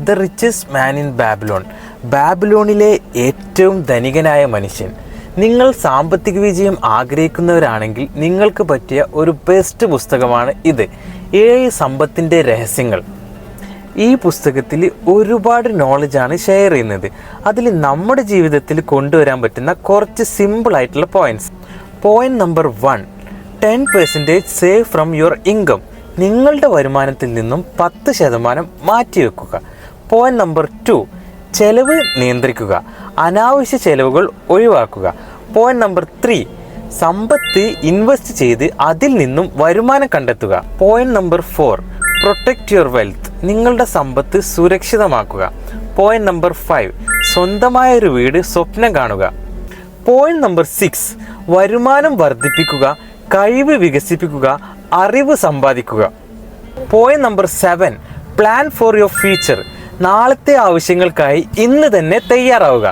The richest man in Babylon, ബാബിലോണിലെ ഏറ്റവും ധനികനായ മനുഷ്യൻ. നിങ്ങൾ സാമ്പത്തിക വിജയം ആഗ്രഹിക്കുന്നവരാണെങ്കിൽ നിങ്ങൾക്ക് പറ്റിയ ഒരു ബെസ്റ്റ് പുസ്തകമാണ് ഇത്, 7 സമ്പത്തിൻ്റെ രഹസ്യങ്ങൾ. ഈ പുസ്തകത്തിൽ ഒരുപാട് നോളജാണ് ഷെയർ ചെയ്യുന്നത്. അതിൽ നമ്മുടെ ജീവിതത്തിൽ കൊണ്ടുവരാൻ പറ്റുന്ന കുറച്ച് സിമ്പിളായിട്ടുള്ള points. Point number 1, 10% save from your income. നിങ്ങളുടെ വരുമാനത്തിൽ നിന്നും 10% മാറ്റിവെക്കുക. പോയിന്റ് നമ്പർ 2, ചെലവ് നിയന്ത്രിക്കുക, അനാവശ്യ ചെലവുകൾ ഒഴിവാക്കുക. പോയിന്റ് നമ്പർ 3, സമ്പത്ത് ഇൻവെസ്റ്റ് ചെയ്ത് അതിൽ നിന്നും വരുമാനം കണ്ടെത്തുക. Point number 4, protect your wealth, നിങ്ങളുടെ സമ്പത്ത് സുരക്ഷിതമാക്കുക. പോയിന്റ് നമ്പർ 5, സ്വന്തമായൊരു വീട് സ്വപ്നം കാണുക. പോയിന്റ് നമ്പർ 6, വരുമാനം വർദ്ധിപ്പിക്കുക, കഴിവ് വികസിപ്പിക്കുക, അറിവ് സമ്പാദിക്കുക. Point number 7, plan for your future, നാളത്തെ ആവശ്യങ്ങൾക്കായി ഇന്ന് തന്നെ തയ്യാറാവുക.